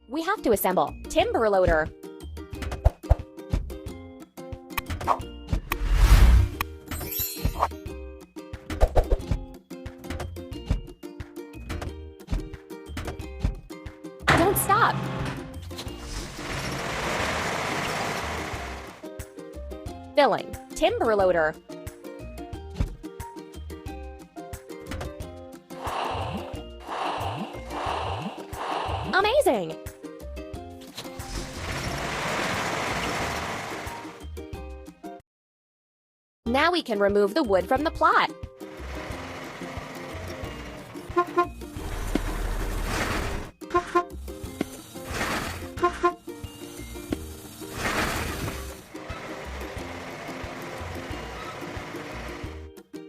We have to assemble timber loader. Don't stop. Filling timber loader. Amazing! Now we can remove the wood from the plot.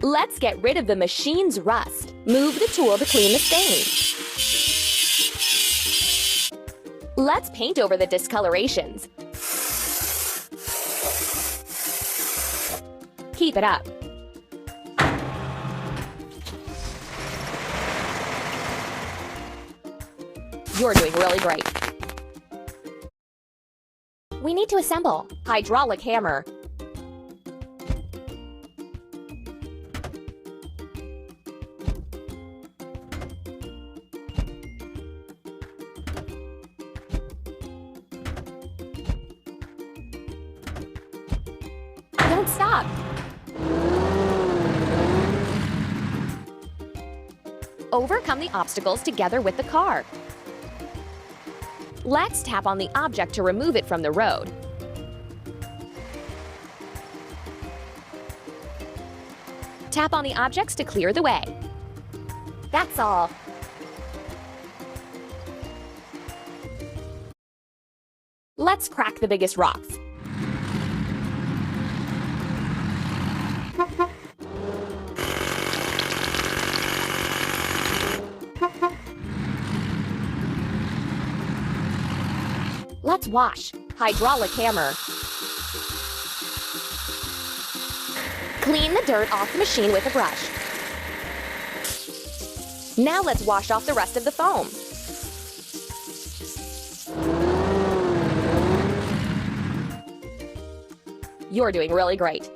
Let's get rid of the machine's rust. Move the tool to clean the stain. Let's paint over the discolorations. Keep it up. You're doing really great. We need to assemble hydraulic hammer. Don't stop. Overcome the obstacles together with the car. Let's tap on the object to remove it from the road. Tap on the objects to clear the way. That's all. Let's crack the biggest rocks. Let's wash hydraulic hammer. Clean the dirt off the machine with a brush. Now let's wash off the rest of the foam. You're doing really great.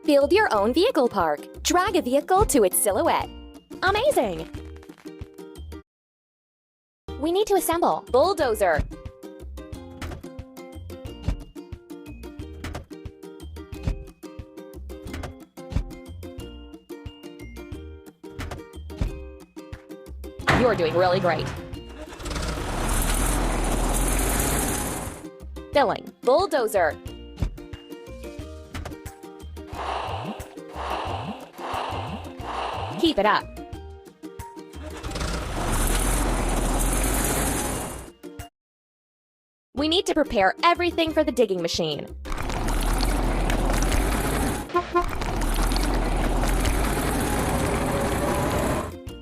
Build your own vehicle park. Drag a vehicle to its silhouette. Amazing! We need to assemble bulldozer. You're doing really great. Filling bulldozer. Keep it up. We need to prepare everything for the digging machine.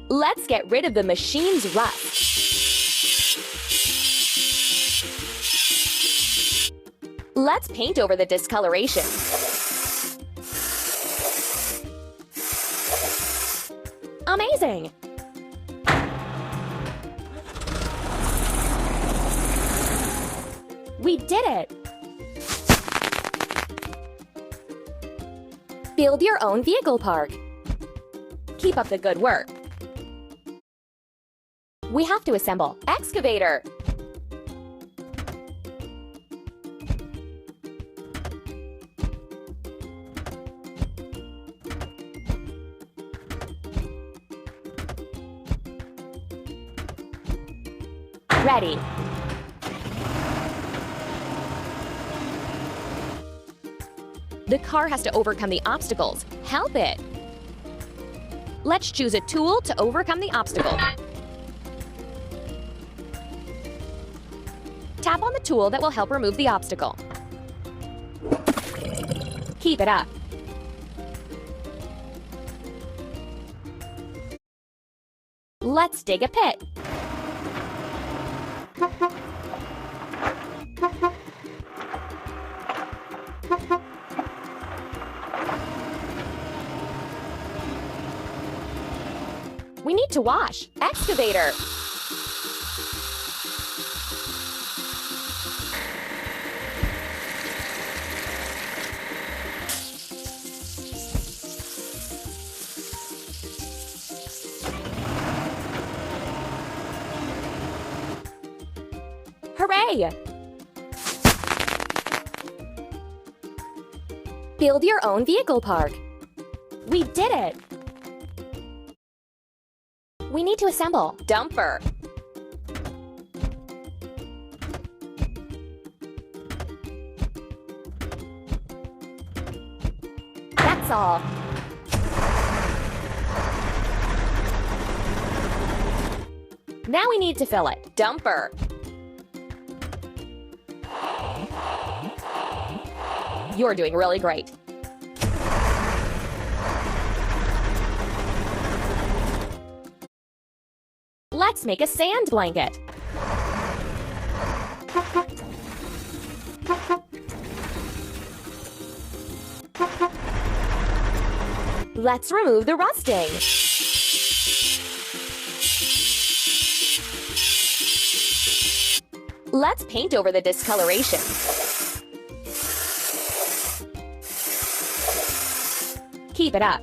Let's get rid of the machine's rust. Let's paint over the discoloration. Amazing! We did it! Build your own vehicle park. Keep up the good work. We have to assemble excavator. Ready. The car has to overcome the obstacles. Help it. Let's choose a tool to overcome the obstacle. Tap on the tool that will help remove the obstacle. Keep it up. Let's dig a pit. We need to wash. Excavator. Hooray! Build your own vehicle park. We did it! We need to assemble. Dumper. That's all. Now we need to fill it. Dumper. You're doing really great. Let's make a sand blanket. Let's remove the rusting. Let's paint over the discoloration. Keep it up.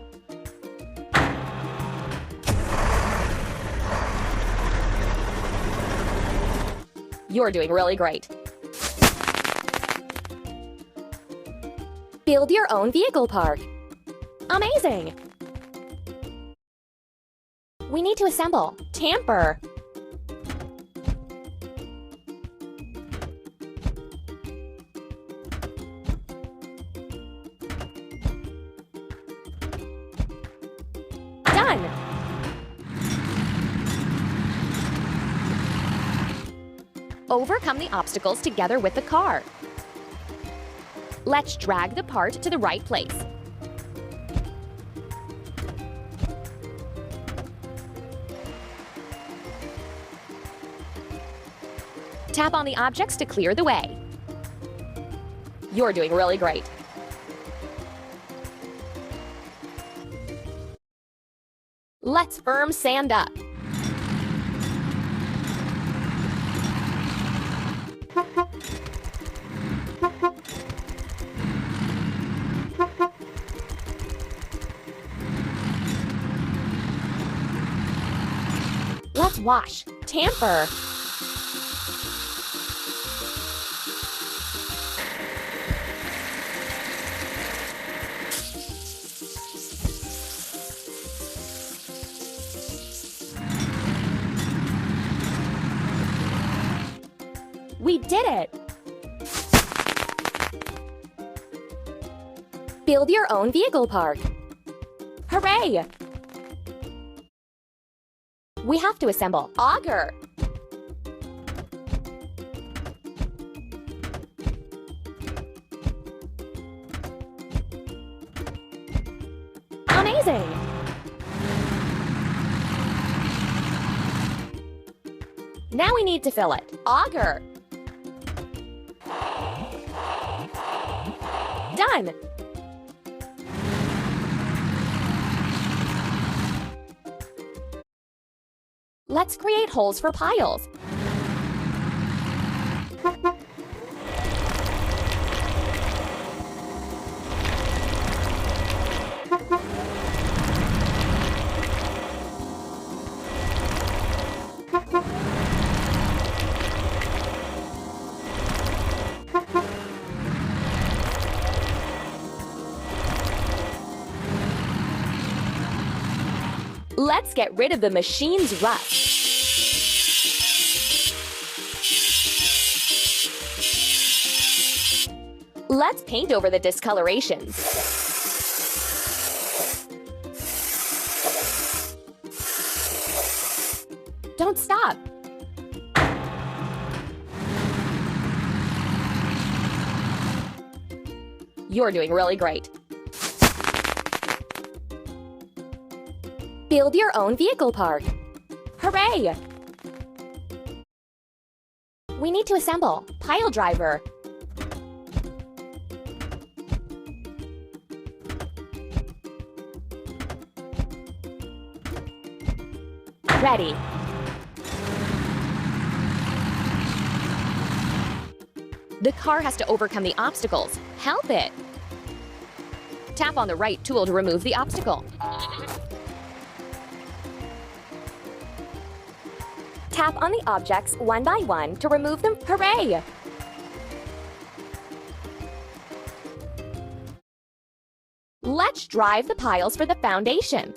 You're doing really great. Build your own vehicle park. Amazing! We need to assemble. Tamper. Done! Overcome the obstacles together with the car. Let's drag the part to the right place. Tap on the objects to clear the way. You're doing really great. Let's firm sand up. Let's wash. Tamper. We did it! Build your own vehicle park. Hooray! We have to assemble. Auger. Amazing! Now we need to fill it. Auger. Done! Let's create holes for piles. Let's get rid of the machine's rust. Let's paint over the discolorations. Don't stop. You're doing really great. Build your own vehicle park. Hooray! We need to assemble. Pile driver. Ready. The car has to overcome the obstacles. Help it. Tap on the right tool to remove the obstacle. Tap on the objects one by one to remove them. Hooray! Let's drive the piles for the foundation.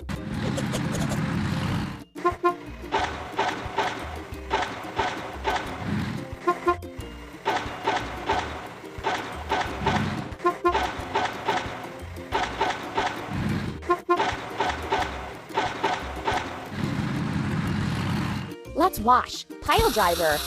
Let's wash. Pile driver.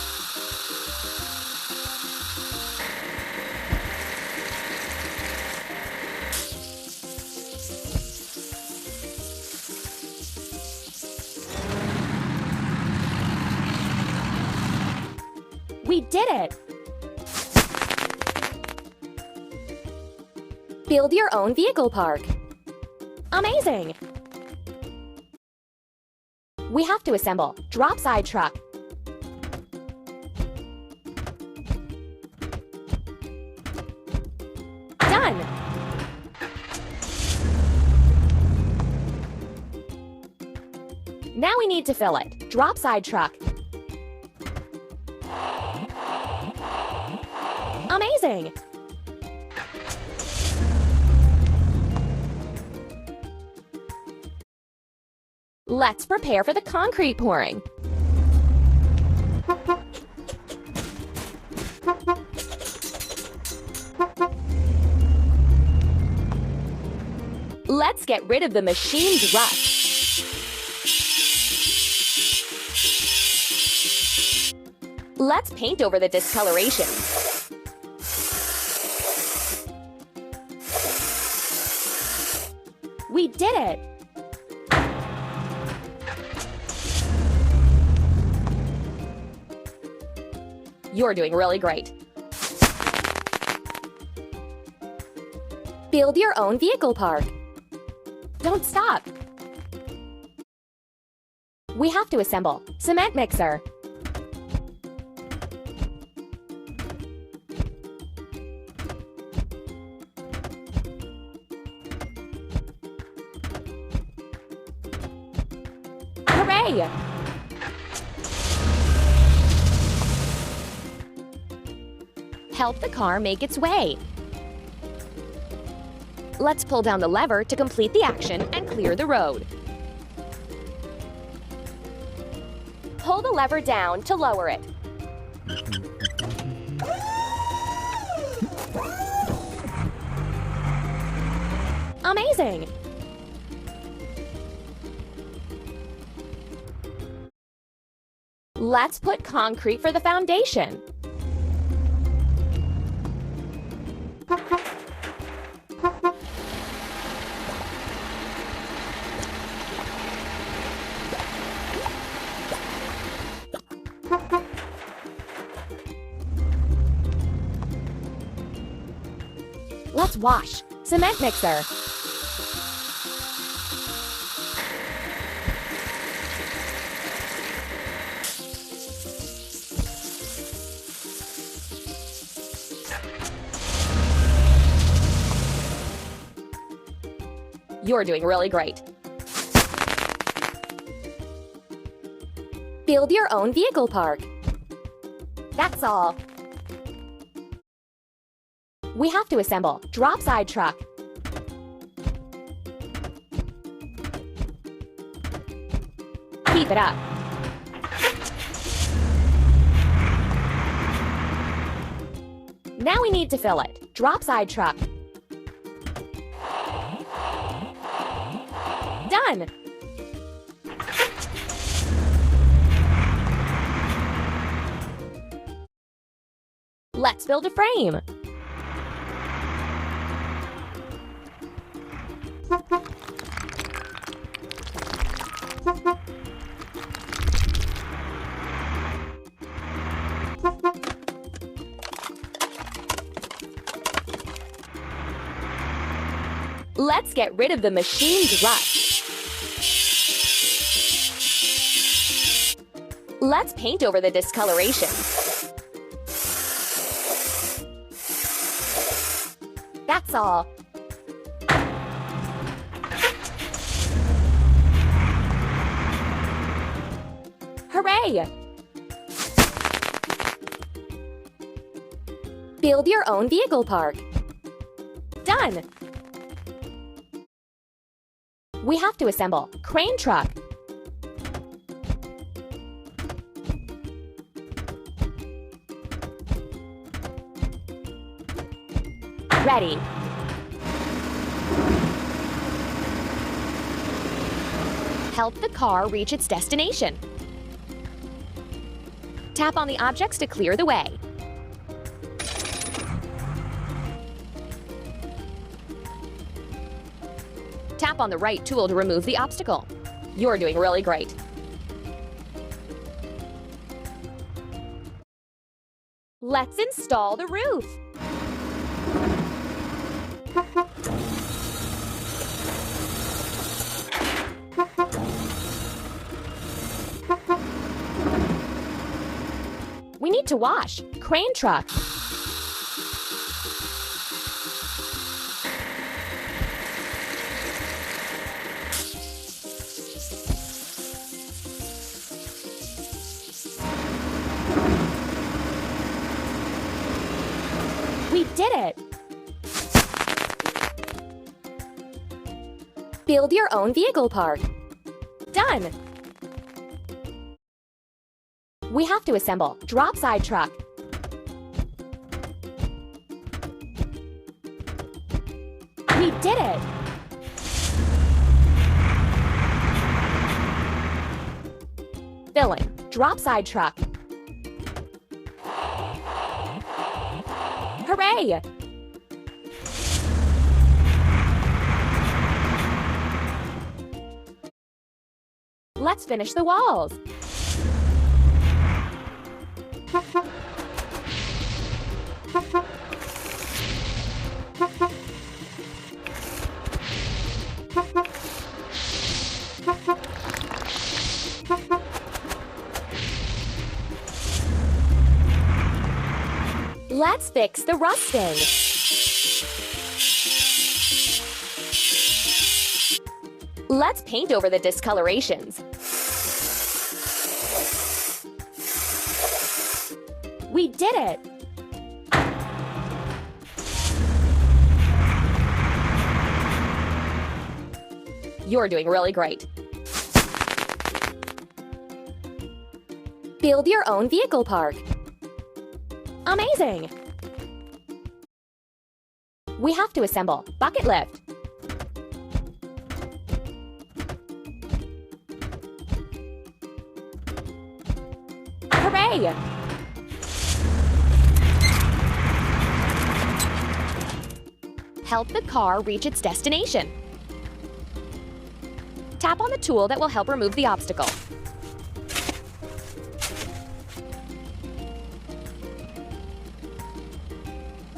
We did it! Build your own vehicle park. Amazing! We have to assemble drop side truck. Done! Now we need to fill it. Drop side truck. Amazing! Let's prepare for the concrete pouring. Let's get rid of the machine's rust. Let's paint over the discoloration. We did it! You're doing really great. Build your own vehicle park. Don't stop. We have to assemble cement mixer. Hooray! Help the car make its way. Let's pull down the lever to complete the action and clear the road. Pull the lever down to lower it. Amazing! Let's put concrete for the foundation. Let's wash. Cement mixer. You're doing really great. Build your own vehicle park. That's all. We have to assemble drop side truck. Keep it up. Now we need to fill it. Drop side truck. Done! Let's build a frame. Let's get rid of the machine's rust. Let's paint over the discoloration. That's all. Hooray! Build your own vehicle park. Done! We have to assemble crane truck. Ready. Help the car reach its destination. Tap on the objects to clear the way. Tap on the right tool to remove the obstacle. You're doing really great. Let's install the roof. We need to wash. Crane truck. We did it! Build your own vehicle park. Done! We have to assemble drop side truck. We did it! Villain, drop side truck. Hooray! Let's finish the walls. Let's fix the rusting. Let's paint over the discolorations. We did it! You're doing really great. Build your own vehicle park. Amazing! We have to assemble bucket lift. Hooray! Help the car reach its destination. Tap on the tool that will help remove the obstacle.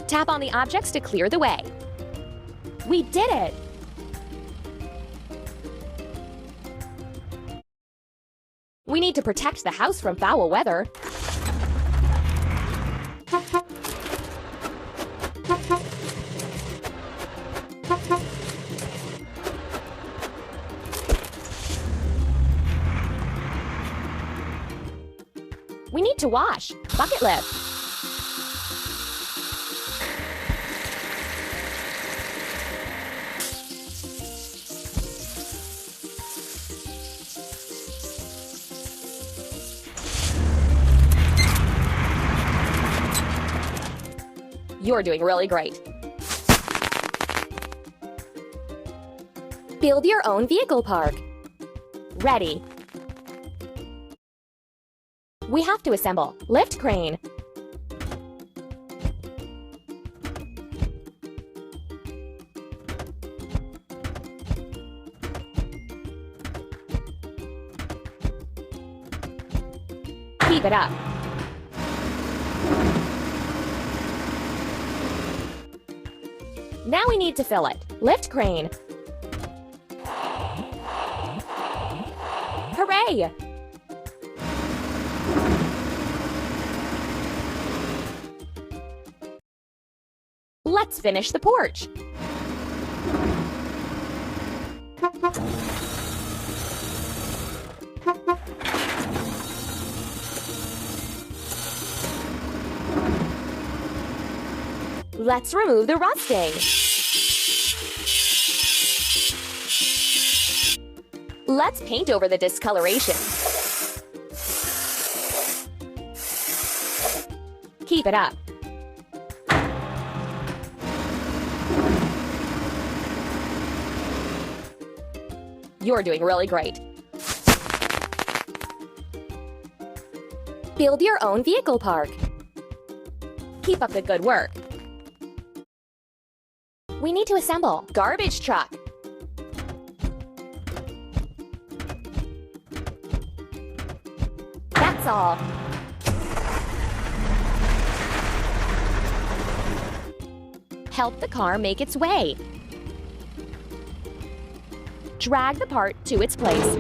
Tap on the objects to clear the way. We did it! We need to protect the house from foul weather. We need to wash. Bucket lift. You're doing really great. Build your own vehicle park. Ready. We have to assemble lift crane. Keep it up. Now we need to fill it. Lift crane. Hooray! Let's finish the porch. Let's remove the rusting. Let's paint over the discoloration. Keep it up. You're doing really great. Build your own vehicle park. Keep up the good work. We need to assemble garbage truck. That's all. Help the car make its way. Drag the part to its place.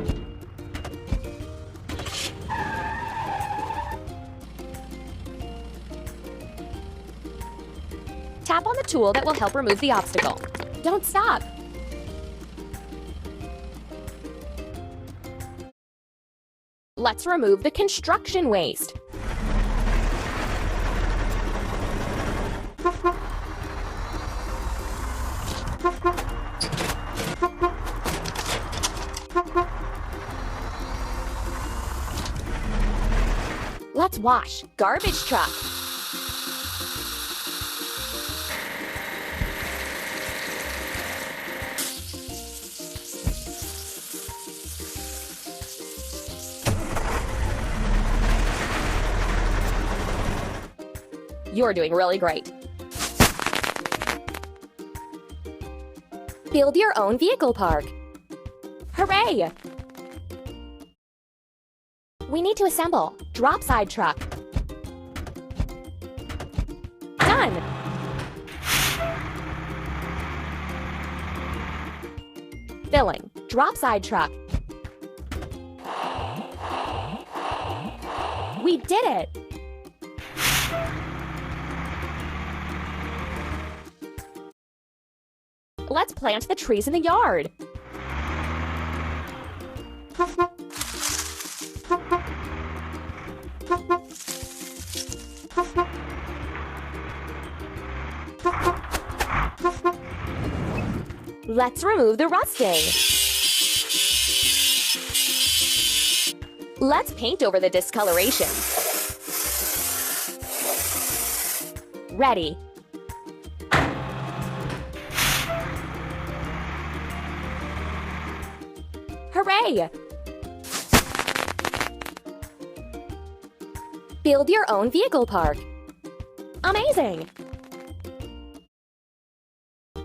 Tap on the tool that will help remove the obstacle. Don't stop. Let's remove the construction waste. Let's wash garbage truck. You're doing really great. Build your own vehicle park. Hooray! We need to assemble drop side truck. Done! Filling drop side truck. We did it! Let's plant the trees in the yard. Let's remove the rusting. Let's paint over the discoloration. Ready. Hooray! Build your own vehicle park. Amazing!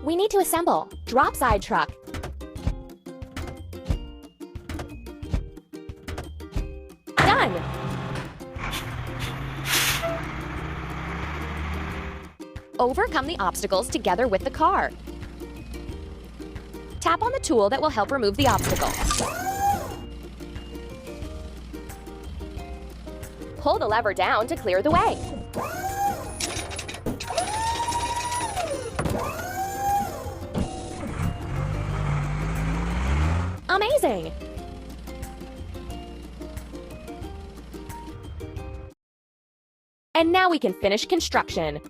We need to assemble drop side truck. Done! Overcome the obstacles together with the car. Tap on the tool that will help remove the obstacle. Pull the lever down to clear the way. Amazing! And now we can finish construction.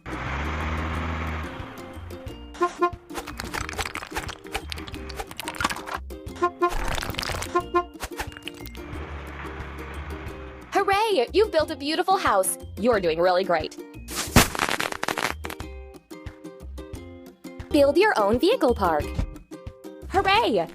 Hooray! You've built a beautiful house. You're doing really great. Build your own vehicle park. Hooray!